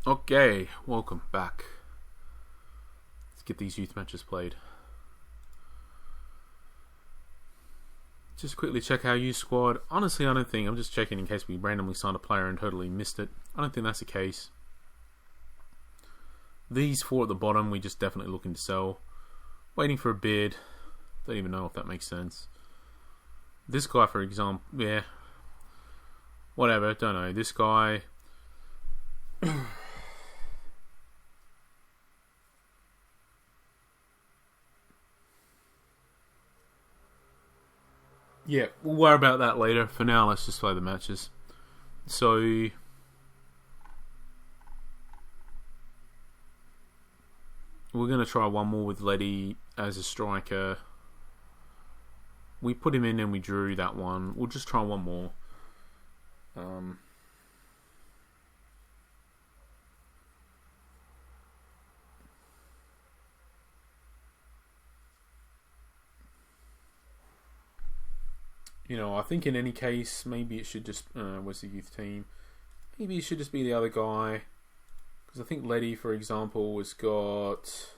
Okay, welcome back. Let's get these youth matches played. Just quickly check our youth squad. Honestly, I don't think, I'm just checking in case we randomly signed a player and totally missed it. I don't think that's the case. These four at the bottom, we just definitely looking to sell. Waiting for a bid. Don't even know if that makes sense. This guy, for example, yeah. Whatever, don't know. This guy... Yeah, we'll worry about that later. For now, let's just play the matches. So, we're going to try one more with Letty as a striker. We put him in and we drew that one. We'll just try one more. You know, I think in any case, maybe it should just... where's the youth team? Maybe it should just be the other guy. Because I think Letty, for example, has got...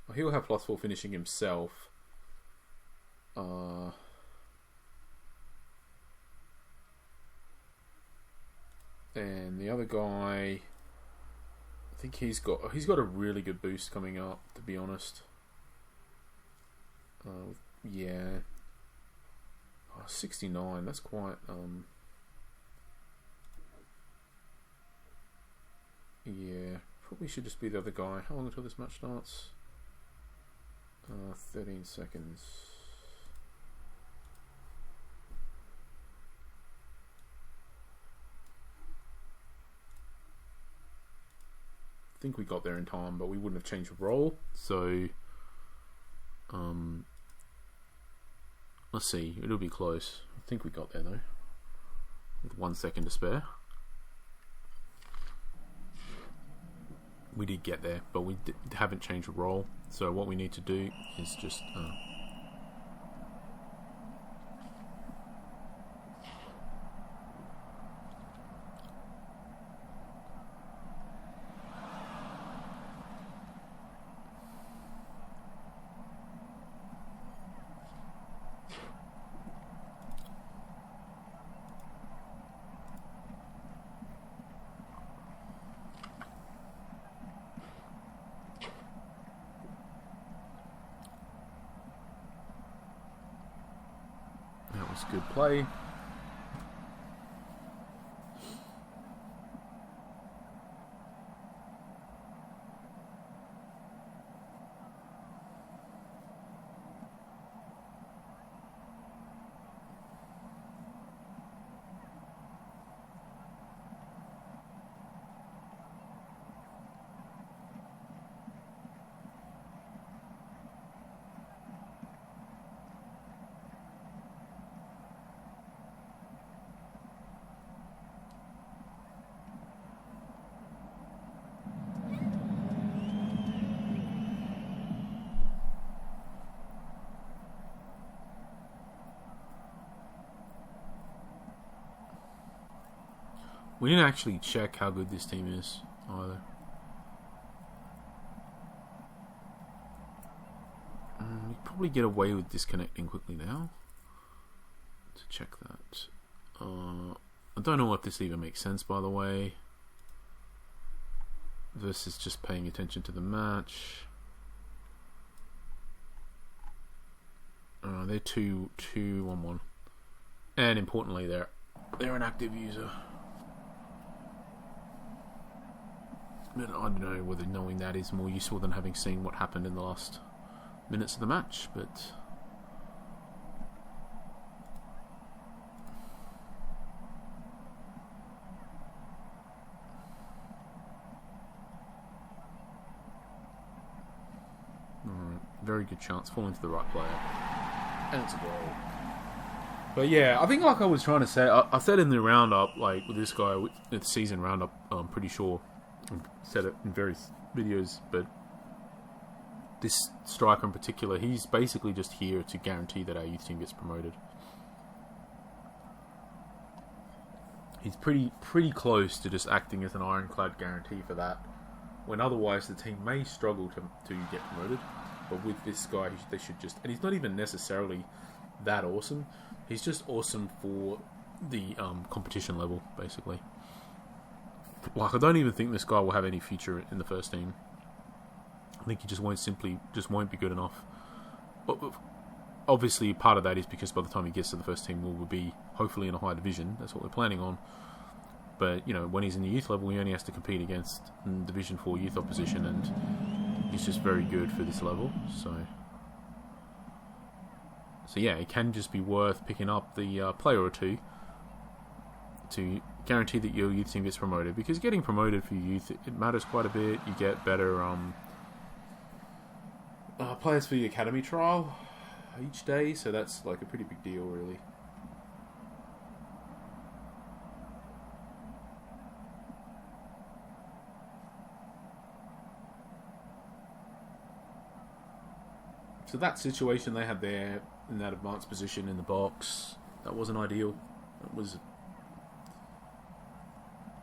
Well, he'll have +4 finishing himself. And the other guy... I think he's got a really good boost coming up, to be honest. Yeah... 69, that's quite, yeah, probably should just be the other guy. How long until this match starts? 13 seconds. I think we got there in time, but we wouldn't have changed the role, so, let's see, it'll be close. I think we got there though. With 1 second to spare. We did get there, but we haven't changed the role. So what we need to do is just... that was good play. We didn't actually check how good this team is either. We probably get away with disconnecting quickly now to check that. I don't know if this even makes sense, by the way, versus just paying attention to the match. They're 2-1-1, and importantly, they're an active user. I don't know whether knowing that is more useful than having seen what happened in the last minutes of the match, but... very good chance, falling to the right player. And it's a goal. But yeah, I think like I was trying to say, I said in the roundup, like with this guy, with the season roundup, I'm pretty sure, I've said it in various videos, but this striker in particular, he's basically just here to guarantee that our youth team gets promoted. He's pretty close to just acting as an ironclad guarantee for that, when otherwise the team may struggle to get promoted. But with this guy, they should just... And he's not even necessarily that awesome. He's just awesome for the competition level, basically. Like, I don't even think this guy will have any future in the first team. I think he just won't be good enough. But obviously, part of that is because by the time he gets to the first team, we'll be hopefully in a high division. That's what we're planning on. But, you know, when he's in the youth level, he only has to compete against Division 4 youth opposition, and he's just very good for this level. So yeah, it can just be worth picking up the player or two to guarantee that your youth team gets promoted. Because getting promoted for your youth, it matters quite a bit. You get better players for the academy trial each day, so that's like a pretty big deal, really. So that situation they had there in that advanced position in the box, that wasn't ideal. It was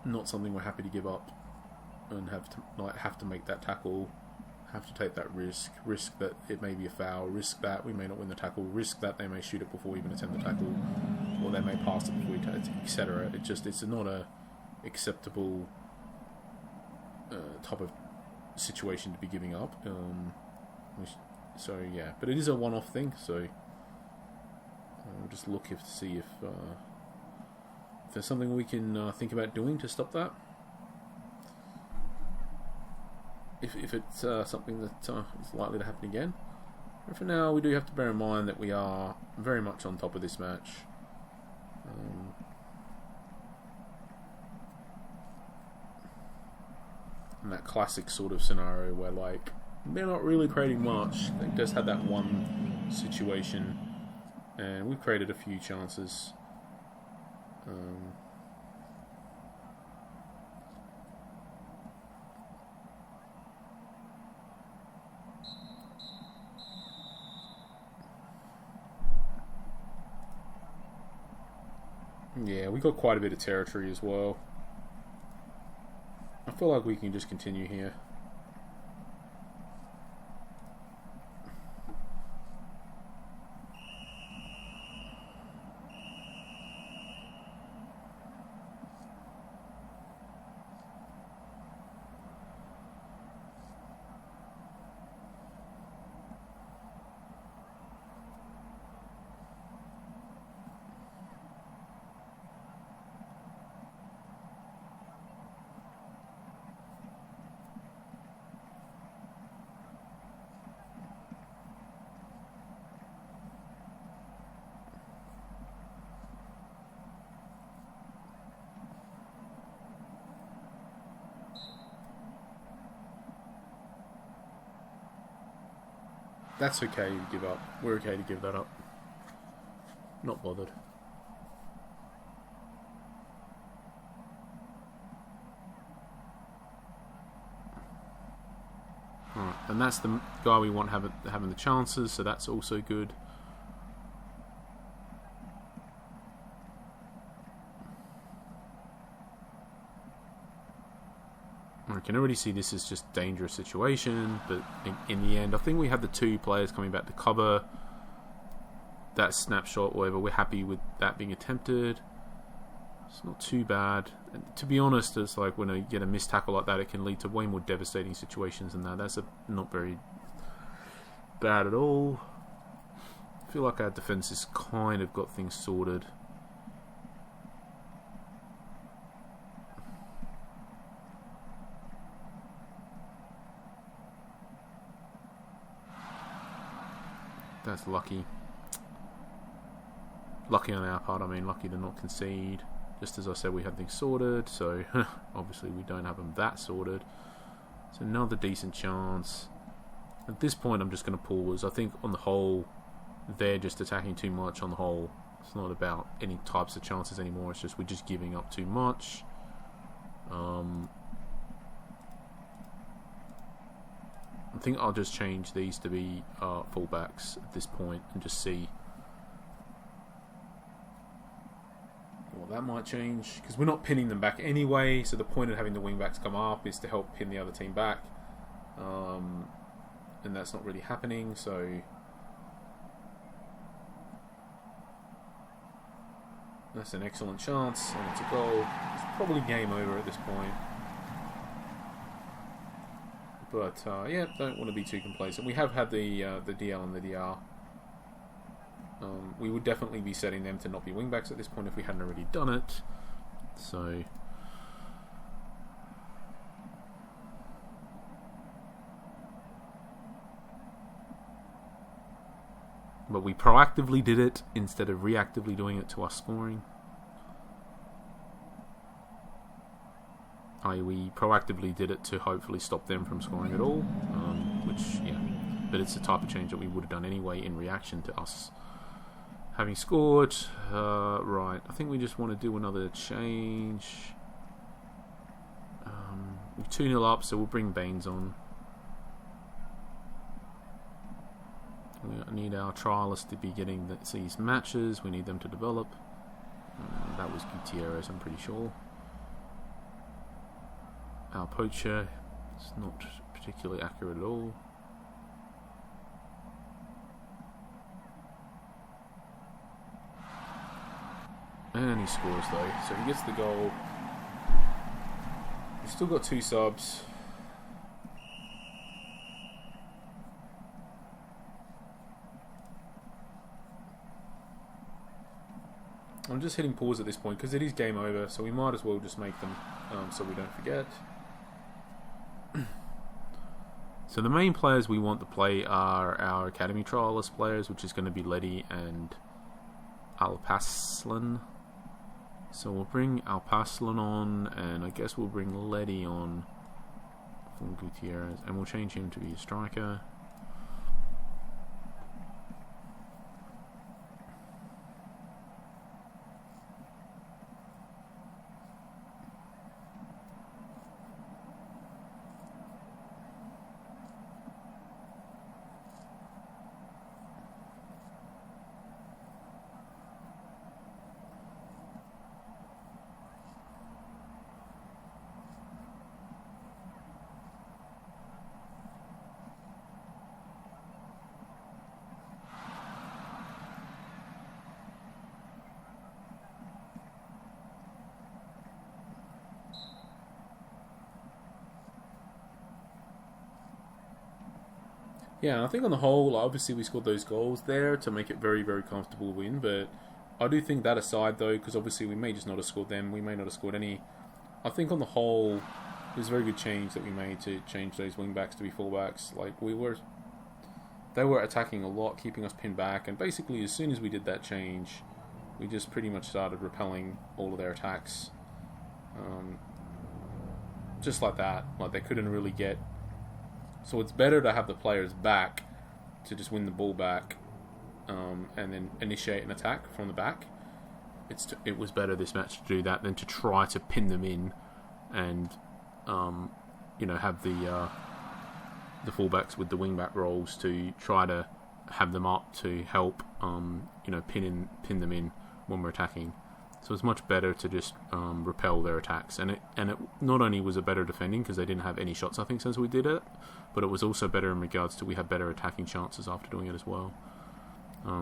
not something we're happy to give up and have to make that tackle, have to take that risk that it may be a foul, risk that we may not win the tackle, risk that they may shoot it before we even attempt the tackle, or they may pass it before we take it, etc. It's not a acceptable type of situation to be giving up. So yeah, but it is a one-off thing. So we'll just look to see if there's something we can think about doing to stop that. If it's something that is likely to happen again. But for now, we do have to bear in mind that we are very much on top of this match. And that classic sort of scenario where, like, they're not really creating much. They just had that one situation, and we've created a few chances. Yeah, we got quite a bit of territory as well. I feel like we can just continue here. That's okay to give up. We're okay to give that up. Not bothered. Alright, and that's the guy we want having the chances, so that's also good. I can already see this is just a dangerous situation, but in the end, I think we have the two players coming back to cover that snapshot, whatever. We're happy with that being attempted. It's not too bad. And to be honest, it's like when you get a missed tackle like that, it can lead to way more devastating situations than that. That's not very bad at all. I feel like our defense has kind of got things sorted. That's lucky. Lucky on our part, I mean, lucky to not concede. Just as I said, we had things sorted, so obviously we don't have them that sorted. So another decent chance. At this point, I'm just going to pause. I think on the whole, they're just attacking too much on the whole. It's not about any types of chances anymore. It's just we're just giving up too much. I think I'll just change these to be fullbacks at this point and just see. Well, that might change, because we're not pinning them back anyway, so the point of having the wing backs come up is to help pin the other team back. And that's not really happening, so that's an excellent chance, and it's a goal. It's probably game over at this point. But yeah, don't want to be too complacent. We have had the DL and the DR. We would definitely be setting them to not be wingbacks at this point if we hadn't already done it. So but we proactively did it instead of reactively doing it to us scoring. We proactively did it to hopefully stop them from scoring at all, which, yeah, but it's the type of change that we would have done anyway in reaction to us having scored. Right, I think we just want to do another change. We're 2-0 up, so we'll bring Baines on. We need our trialists to be getting these matches. We need them to develop. That was Gutierrez, I'm pretty sure. Our poacher is not particularly accurate at all. And he scores though, so he gets the goal. We've still got 2 subs. I'm just hitting pause at this point because it is game over, so we might as well just make them so we don't forget. So the main players we want to play are our Academy Trialist players, which is going to be Letty and Alpaslan. So we'll bring Alpaslan on, and I guess we'll bring Letty on from Gutierrez, and we'll change him to be a striker. Yeah, I think on the whole, obviously we scored those goals there to make it very, very comfortable win, but I do think that aside though, because obviously we may just not have scored them, we may not have scored any, I think on the whole, it was a very good change that we made to change those wing-backs to be full-backs. Like, they were attacking a lot, keeping us pinned back, and basically as soon as we did that change, we just pretty much started repelling all of their attacks. Just like that, like they couldn't really get. So it's better to have the players back to just win the ball back and then initiate an attack from the back. It was better this match to do that than to try to pin them in and have the fullbacks with the wingback roles to try to have them up to help pin them in when we're attacking. So it's much better to just repel their attacks, and it not only was it better defending because they didn't have any shots I think since we did it, but it was also better in regards to we had better attacking chances after doing it as well,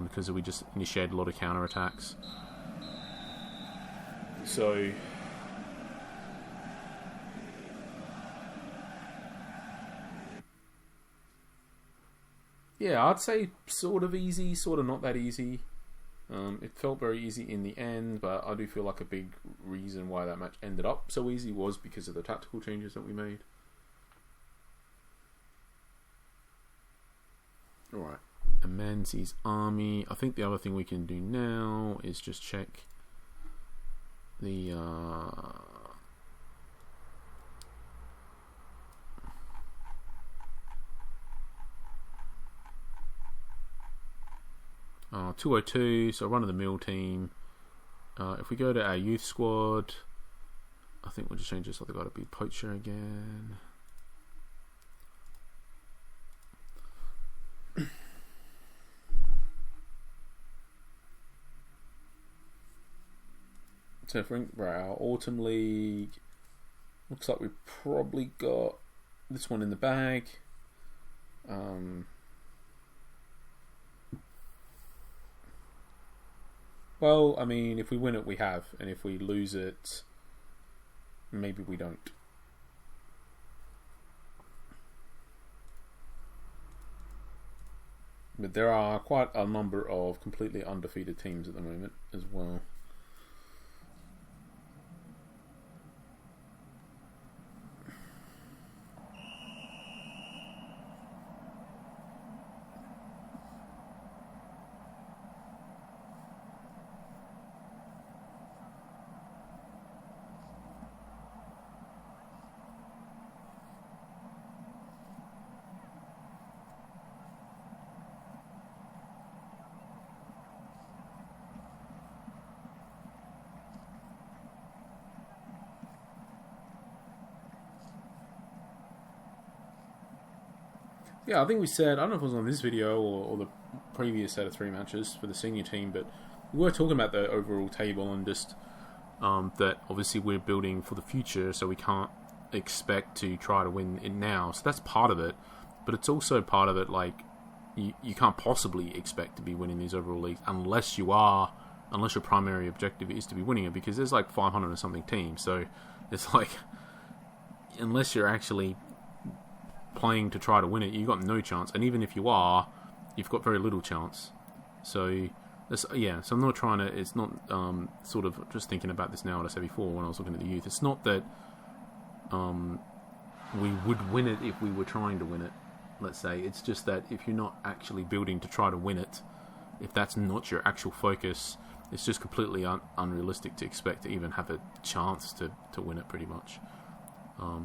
because we just initiated a lot of counter attacks. So yeah, I'd say sort of easy, sort of not that easy. It felt very easy in the end, but I do feel like a big reason why that match ended up so easy was because of the tactical changes that we made. Alright, Amanzi's army. I think the other thing we can do now is just check the 202, so run-of-the-mill team. If we go to our youth squad, I think we'll just change this so they've got to be poacher again. So for our Autumn League, looks like we've probably got this one in the bag. Well, I mean, if we win it, we have. And if we lose it, maybe we don't. But there are quite a number of completely undefeated teams at the moment as well. Yeah, I think we said, I don't know if it was on this video or the previous set of 3 matches for the senior team, but we were talking about the overall table and just that obviously we're building for the future, so we can't expect to try to win it now. So that's part of it, but it's also part of it, like, you can't possibly expect to be winning these overall leagues unless your primary objective is to be winning it, because there's like 500 or something teams, so it's like, unless you're actually playing to try to win it, you've got no chance. And even if you are, you've got very little chance. So, so I'm not trying to... It's not sort of just thinking about this now, what I said before when I was looking at the youth. It's not that we would win it if we were trying to win it, let's say. It's just that if you're not actually building to try to win it, if that's not your actual focus, it's just completely unrealistic to expect to even have a chance to win it, pretty much.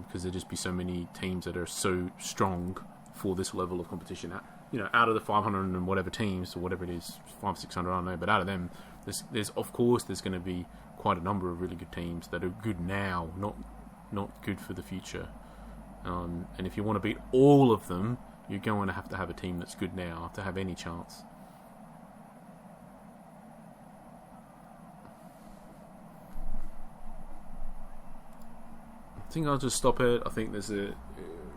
Because there'd just be so many teams that are so strong for this level of competition. Out of the 500 and whatever teams, or whatever it is, 500, 600, I don't know, but out of them, there's going to be quite a number of really good teams that are good now, not good for the future. And if you want to beat all of them, you're going to have a team that's good now to have any chance. I think I'll just stop it. I think there's do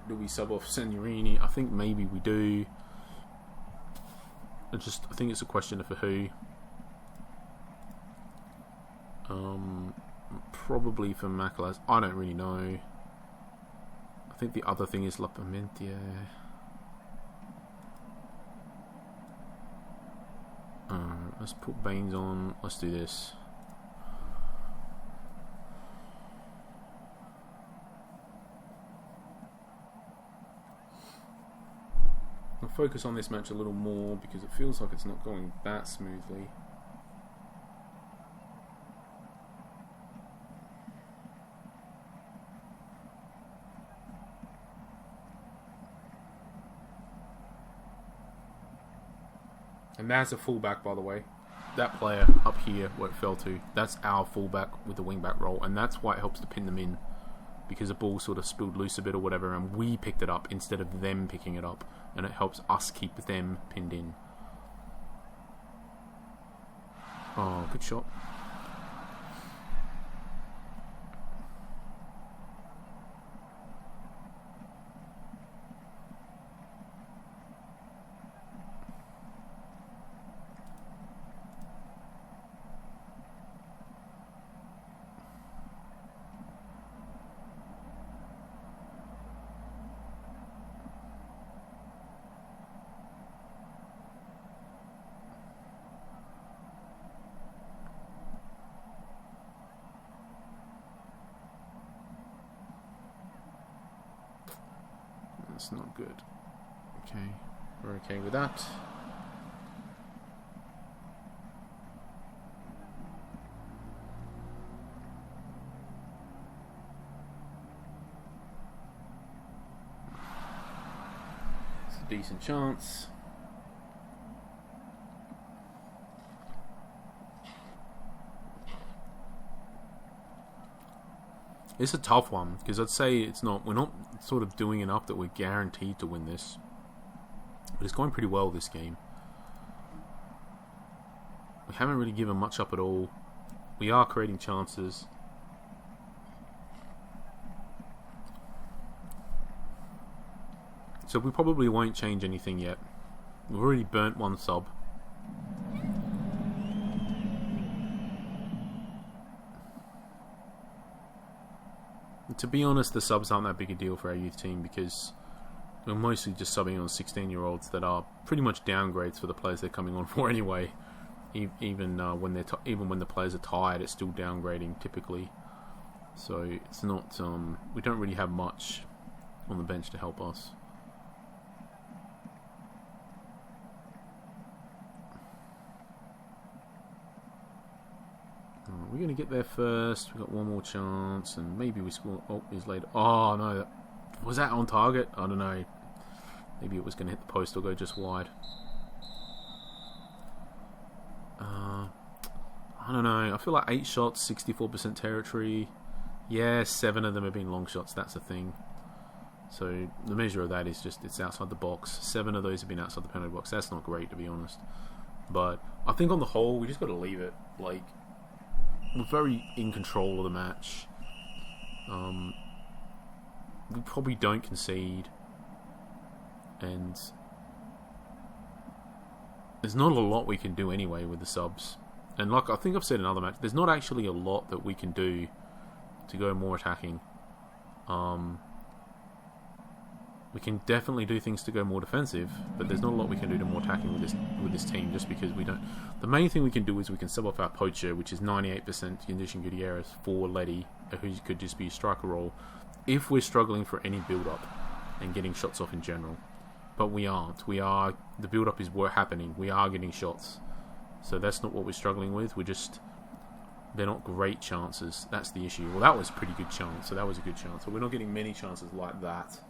we sub off Signorini? I think maybe we do. I think it's a question of who. Probably for Macalas. I don't really know. I think the other thing is La Pimentia. Let's put Baines on. Let's do this. I'll focus on this match a little more because it feels like it's not going that smoothly. And that's a fullback, by the way. That player up here where it fell to, that's our fullback with the wingback role, and that's why it helps to pin them in, because the ball sort of spilled loose a bit or whatever, and we picked it up instead of them picking it up, and it helps us keep them pinned in. Oh, good shot. That's not good. Okay, we're okay with that. It's a decent chance. It's a tough one, because I'd say we're not sort of doing enough that we're guaranteed to win this. But it's going pretty well, this game. We haven't really given much up at all. We are creating chances. So we probably won't change anything yet. We've already burnt one sub. To be honest, the subs aren't that big a deal for our youth team because we're mostly just subbing on 16-year-olds that are pretty much downgrades for the players they're coming on for anyway. Even when the players are tired, it's still downgrading typically. So it's not. We don't really have much on the bench to help us. We're going to get there first. We've got one more chance, and maybe we score. Oh, he's later. Oh, no. Was that on target? I don't know. Maybe it was going to hit the post or go just wide. I don't know. I feel like 8 shots, 64% territory. Yeah, 7 of them have been long shots. That's the thing. So the measure of that is just it's outside the box. 7 of those have been outside the penalty box. That's not great, to be honest. But I think on the whole, we just got to leave it. Like, we're very in control of the match. We probably don't concede, and there's not a lot we can do anyway with the subs. And like I think I've said in other matches, there's not actually a lot that we can do to go more attacking. We can definitely do things to go more defensive, but there's not a lot we can do to more attacking with this team, just because we don't. The main thing we can do is we can sub off our poacher, which is 98% condition Gutierrez for Letty, who could just be a striker role, if we're struggling for any build-up and getting shots off in general. But we aren't. The build-up is happening. We are getting shots. So that's not what we're struggling with. They're not great chances. That's the issue. Well, that was a pretty good chance, so that was a good chance. But we're not getting many chances like that.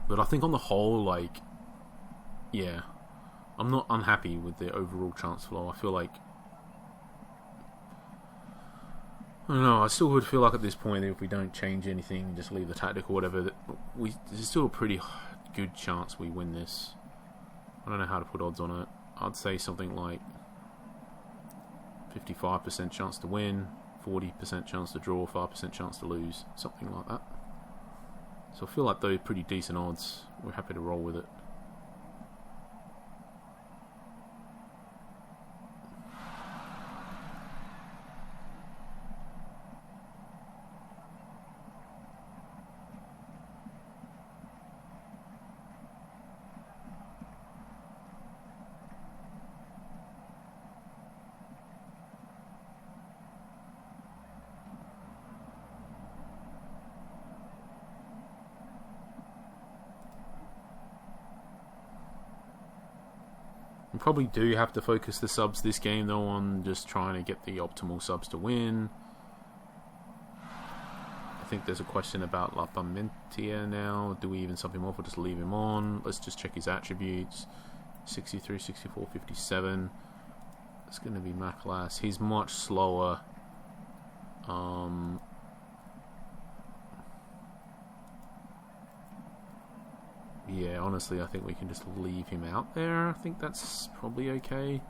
But I think on the whole, like, yeah, I'm not unhappy with the overall chance flow. I feel like, I don't know, I still would feel like at this point that if we don't change anything, just leave the tactic or whatever, that there's still a pretty good chance we win this. I don't know how to put odds on it. I'd say something like 55% chance to win, 40% chance to draw, 5% chance to lose, something like that. So I feel like those are pretty decent odds. We're happy to roll with it. We probably do have to focus the subs this game though on just trying to get the optimal subs to win. I think there's a question about La Parmentia now. Do we even sub him off or just leave him on? Let's just check his attributes. 63, 64, 57. It's going to be Maclas. He's much slower. Yeah, honestly, I think we can just leave him out there. I think that's probably okay.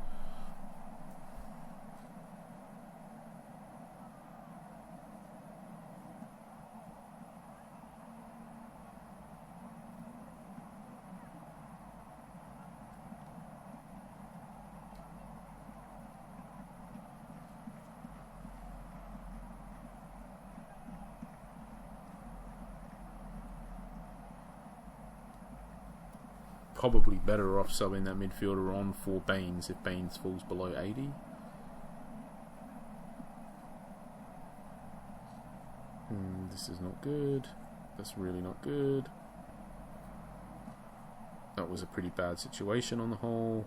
Probably better off subbing that midfielder on for Baines if Baines falls below 80. This is not good. That's really not good. That was a pretty bad situation on the whole.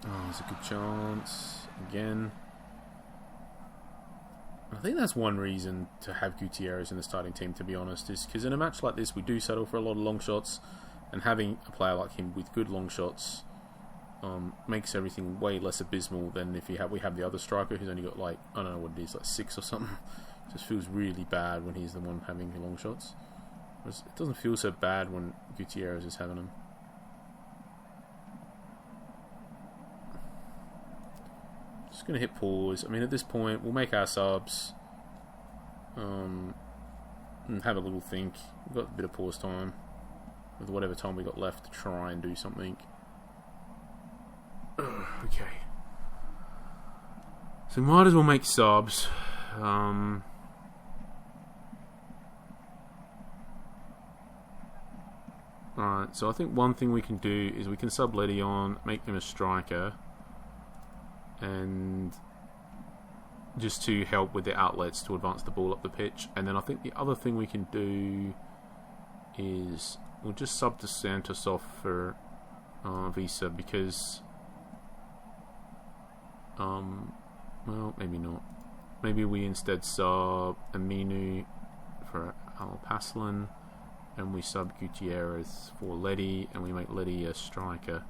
Oh, there's a good chance. Again. I think that's one reason to have Gutierrez in the starting team, to be honest, is because in a match like this we do settle for a lot of long shots, and having a player like him with good long shots makes everything way less abysmal than if we have the other striker who's only got like, I don't know what it is, like 6 or something. It just feels really bad when he's the one having the long shots. Whereas it doesn't feel so bad when Gutierrez is having them. Just going to hit pause. I mean, at this point, we'll make our subs and have a little think. We've got a bit of pause time with whatever time we got left to try and do something. Okay. So might as well make subs. Alright, so I think one thing we can do is we can sub Letty on, make him a striker, and just to help with the outlets to advance the ball up the pitch. And then I think the other thing we can do is we'll just sub to Santos off for Visa, because well, maybe not. Maybe we instead sub Aminu for Alpaslan, and we sub Gutierrez for Letty, and we make Letty a striker.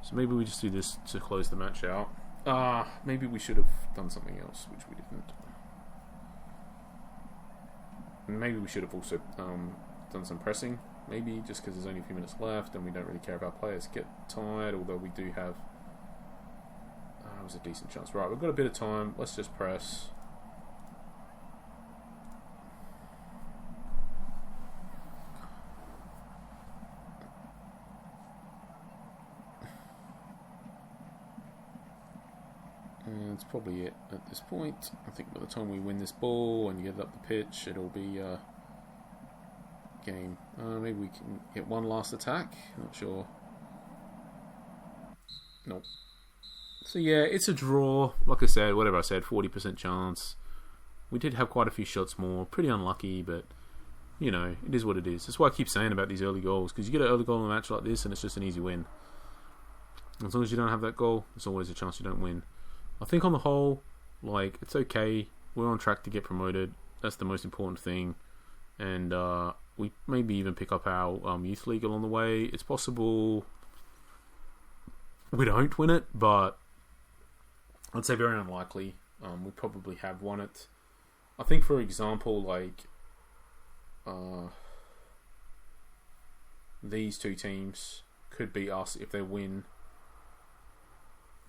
So maybe we just do this to close the match out. Maybe we should have done something else, which we didn't. Maybe we should have also done some pressing. Maybe just because there's only a few minutes left and we don't really care if our players get tired, although we do have... it was a decent chance. Right, we've got a bit of time. Let's just press. And that's probably it at this point. I think by the time we win this ball and get it up the pitch, it'll be game. Maybe we can get one last attack. Not sure. Nope. So yeah, it's a draw. Like I said, whatever I said, 40% chance. We did have quite a few shots more. Pretty unlucky, but you know, it is what it is. That's why I keep saying about these early goals, because you get an early goal in a match like this and it's just an easy win. As long as you don't have that goal, there's always a chance you don't win. I think on the whole, like, it's okay. We're on track to get promoted. That's the most important thing. And we maybe even pick up our youth league along the way. It's possible we don't win it, but I'd say very unlikely. We probably have won it. I think, for example, like these two teams could beat us if they win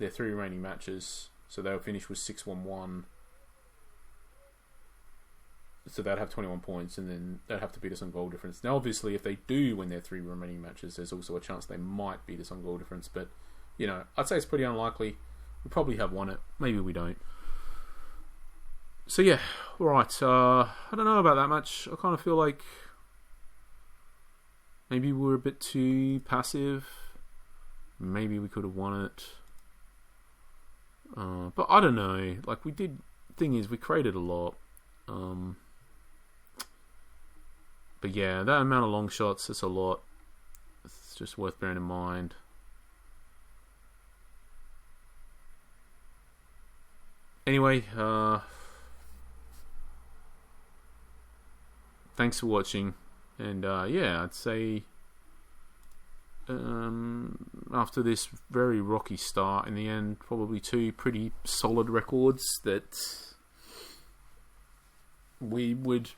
their 3 remaining matches. So they'll finish with 6-1-1. So they'd have 21 points, and then they'd have to beat us on goal difference. Now, obviously, if they do win their 3 remaining matches, there's also a chance they might beat us on goal difference. But, you know, I'd say it's pretty unlikely. We probably have won it. Maybe we don't. So, yeah. Right. I don't know about that match. I kind of feel like maybe we were a bit too passive. Maybe we could have won it. But I don't know. Like, we did... Thing is, we created a lot. But yeah, that amount of long shots, it's a lot. It's just worth bearing in mind. Anyway, thanks for watching. And yeah, I'd say after this very rocky start, in the end, probably 2 pretty solid records that we would...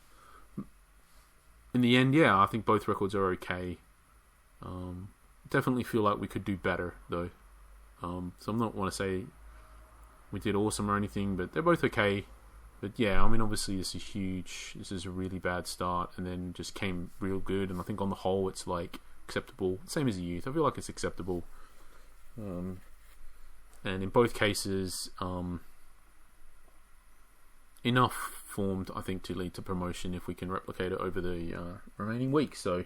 In the end, yeah, I think both records are okay. Definitely feel like we could do better, though. So I'm not want to say we did awesome or anything, but they're both okay. But yeah, I mean, obviously this is huge. This is a really bad start, and then just came real good. And I think on the whole, it's like acceptable. Same as the youth. I feel like it's acceptable. And in both cases, enough formed, I think, to lead to promotion if we can replicate it over the remaining weeks. So,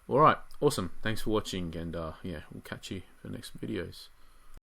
alright, awesome. Thanks for watching, and yeah, we'll catch you for the next videos.